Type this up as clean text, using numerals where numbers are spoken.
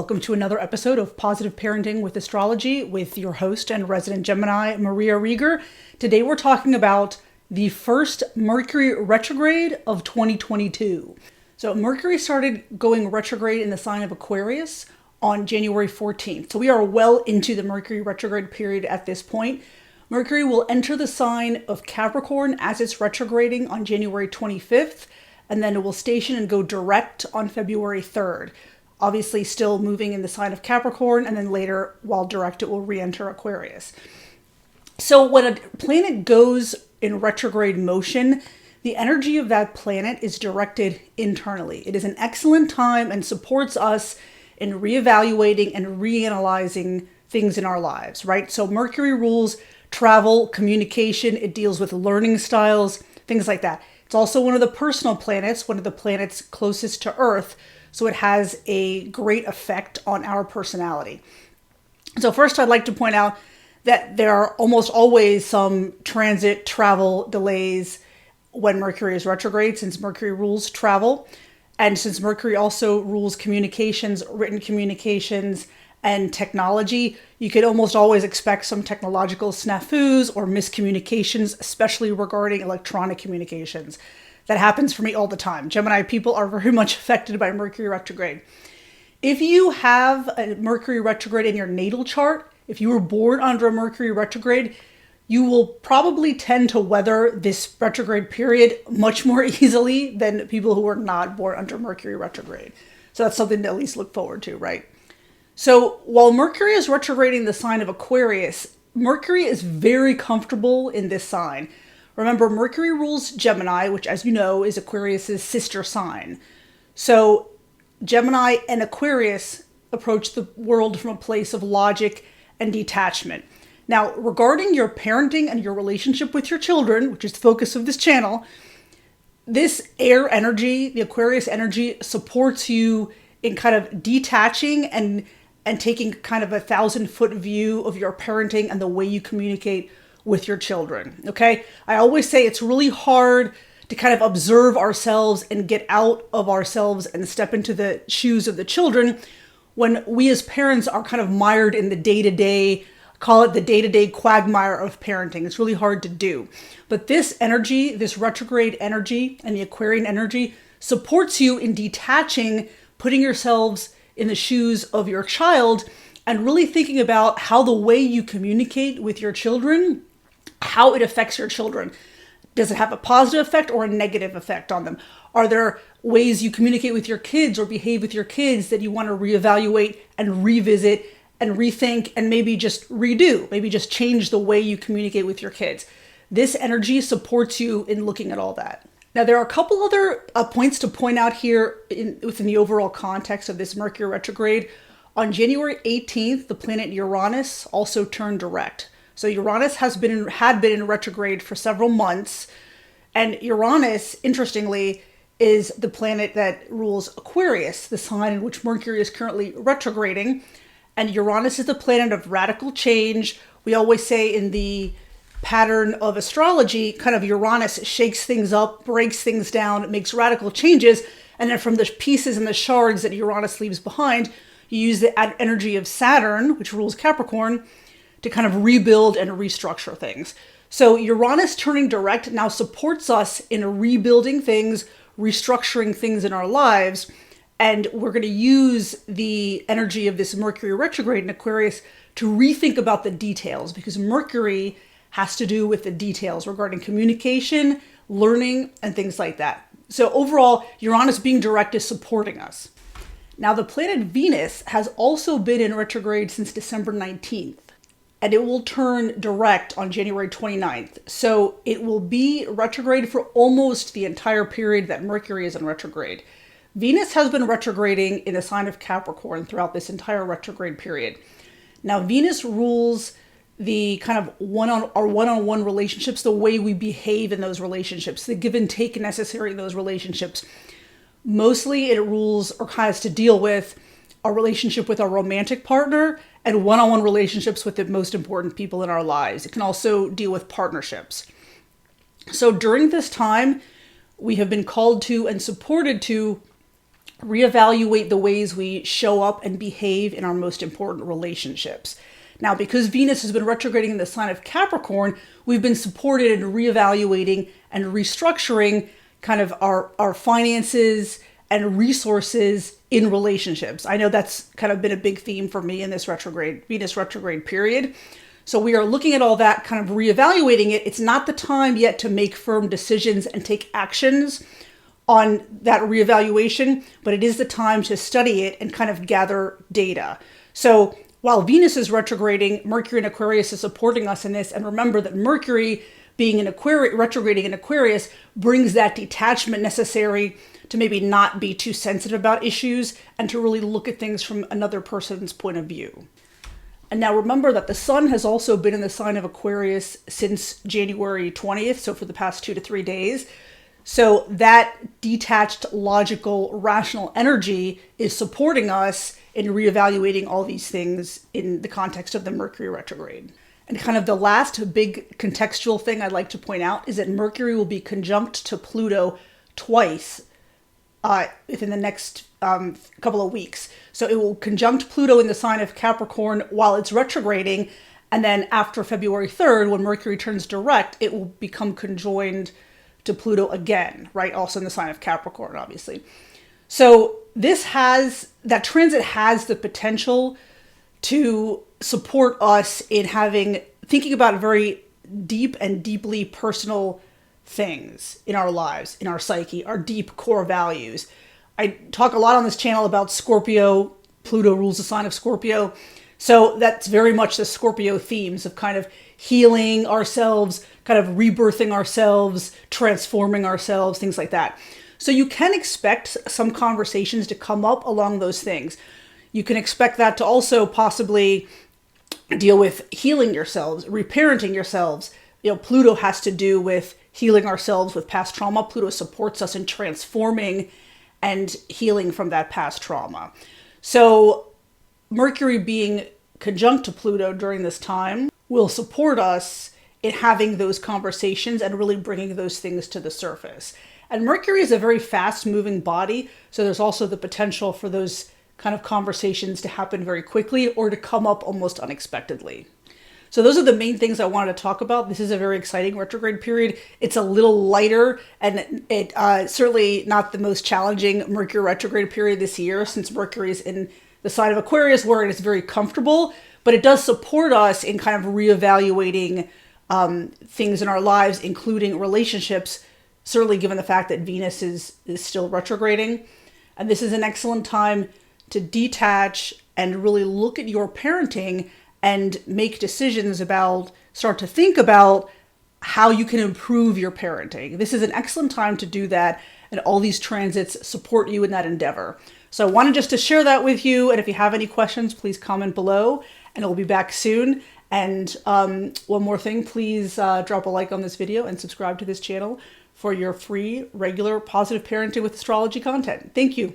Welcome to another episode of Positive Parenting with Astrology with your host and resident Gemini, Maria Riegger. Today we're talking about the first Mercury retrograde of 2022. So Mercury started going retrograde in the sign of Aquarius on January 14th. So we are well into the Mercury retrograde period at this point. Mercury will enter the sign of Capricorn as it's retrograding on January 25th, and then it will station and go direct on February 3rd. Obviously still moving in the sign of Capricorn, and then later, while direct, it will re-enter Aquarius. So when a planet goes in retrograde motion, the energy of that planet is directed internally. It is an excellent time and supports us in reevaluating and reanalyzing things in our lives, right? So Mercury rules travel, communication. It deals with learning styles, things like that. It's also one of the personal planets, one of the planets closest to Earth. So it has a great effect on our personality. So first, I'd like to point out that there are almost always some transit travel delays when Mercury is retrograde, since Mercury rules travel. And since Mercury also rules communications, written communications, and technology, you could almost always expect some technological snafus or miscommunications, especially regarding electronic communications. That happens for me all the time. Gemini people are very much affected by Mercury retrograde. If you have a Mercury retrograde in your natal chart, if you were born under a Mercury retrograde, you will probably tend to weather this retrograde period much more easily than people who are not born under Mercury retrograde. So that's something to at least look forward to, right? So while Mercury is retrograding the sign of Aquarius, Mercury is very comfortable in this sign. Remember, Mercury rules Gemini, which, as you know, is Aquarius's sister sign. So Gemini and Aquarius approach the world from a place of logic and detachment. Now, regarding your parenting and your relationship with your children, which is the focus of this channel, this air energy, the Aquarius energy, supports you in kind of detaching and taking kind of a 1,000-foot view of your parenting and the way you communicate with your children, okay? I always say it's really hard to kind of observe ourselves and get out of ourselves and step into the shoes of the children when we as parents are kind of mired in the day-to-day, call it the day-to-day quagmire of parenting. It's really hard to do. But this energy, this retrograde energy and the Aquarian energy supports you in detaching, putting yourselves in the shoes of your child and really thinking about how the way you communicate with your children, how it affects your children. Does it have a positive effect or a negative effect on them? Are there ways you communicate with your kids or behave with your kids that you want to reevaluate and revisit and rethink and maybe just redo, maybe just change the way you communicate with your kids? This energy supports you in looking at all that. Now, there are a couple other points to point out here within the overall context of this Mercury retrograde. On January 18th, the planet Uranus also turned direct. So Uranus had been in retrograde for several months. And Uranus, interestingly, is the planet that rules Aquarius, the sign in which Mercury is currently retrograding. And Uranus is the planet of radical change. We always say in the pattern of astrology, kind of Uranus shakes things up, breaks things down, makes radical changes. And then from the pieces and the shards that Uranus leaves behind, you use the energy of Saturn, which rules Capricorn, to kind of rebuild and restructure things. So Uranus turning direct now supports us in rebuilding things, restructuring things in our lives. And we're going to use the energy of this Mercury retrograde in Aquarius to rethink about the details, because Mercury has to do with the details regarding communication, learning, and things like that. So overall, Uranus being direct is supporting us. Now, the planet Venus has also been in retrograde since December 19th. And it will turn direct on January 29th. So it will be retrograde for almost the entire period that Mercury is in retrograde. Venus has been retrograding in the sign of Capricorn throughout this entire retrograde period. Now, Venus rules the kind of one-on-one relationships, the way we behave in those relationships, the give and take necessary in those relationships. Mostly it rules or has to deal with our relationship with our romantic partner and one-on-one relationships with the most important people in our lives. It can also deal with partnerships. So during this time, we have been called to and supported to reevaluate the ways we show up and behave in our most important relationships. Now, because Venus has been retrograding in the sign of Capricorn, we've been supported in reevaluating and restructuring kind of our finances and resources in relationships. I know that's kind of been a big theme for me in this Venus retrograde period. So we are looking at all that, kind of reevaluating it. It's not the time yet to make firm decisions and take actions on that reevaluation, but it is the time to study it and kind of gather data. So while Venus is retrograding, Mercury in Aquarius is supporting us in this. And remember that Mercury being in Aquarius, retrograding in Aquarius, brings that detachment necessary to maybe not be too sensitive about issues and to really look at things from another person's point of view. And now remember that the sun has also been in the sign of Aquarius since January 20th, so for the past 2 to 3 days. So that detached, logical, rational energy is supporting us in reevaluating all these things in the context of the Mercury retrograde. And kind of the last big contextual thing I'd like to point out is that Mercury will be conjunct to Pluto twice within the next couple of weeks. So it will conjunct Pluto in the sign of Capricorn while it's retrograding. And then after February 3rd, when Mercury turns direct, it will become conjoined to Pluto again, right? Also in the sign of Capricorn, obviously. So that transit has the potential to support us in thinking about very deep and deeply personal things in our lives, in our psyche, our deep core values. I talk a lot on this channel about Scorpio. Pluto rules the sign of Scorpio. So that's very much the Scorpio themes of kind of healing ourselves, kind of rebirthing ourselves, transforming ourselves, things like that. So you can expect some conversations to come up along those things. You can expect that to also possibly deal with healing yourselves, reparenting yourselves. Pluto has to do with healing ourselves with past trauma. Pluto supports us in transforming and healing from that past trauma. So Mercury being conjunct to Pluto during this time will support us in having those conversations and really bringing those things to the surface. And Mercury is a very fast-moving body, so there's also the potential for those kind of conversations to happen very quickly or to come up almost unexpectedly. So those are the main things I wanted to talk about. This is a very exciting retrograde period. It's a little lighter, and it certainly not the most challenging Mercury retrograde period this year, since Mercury is in the sign of Aquarius where it is very comfortable, but it does support us in kind of reevaluating things in our lives, including relationships, certainly given the fact that Venus is still retrograding. And this is an excellent time to detach and really look at your parenting and make decisions start to think about how you can improve your parenting. This is an excellent time to do that, and all these transits support you in that endeavor. So I wanted just to share that with you, and if you have any questions, please comment below, and we'll be back soon. And one more thing, please drop a like on this video and subscribe to this channel for your free, regular, positive parenting with astrology content. Thank you.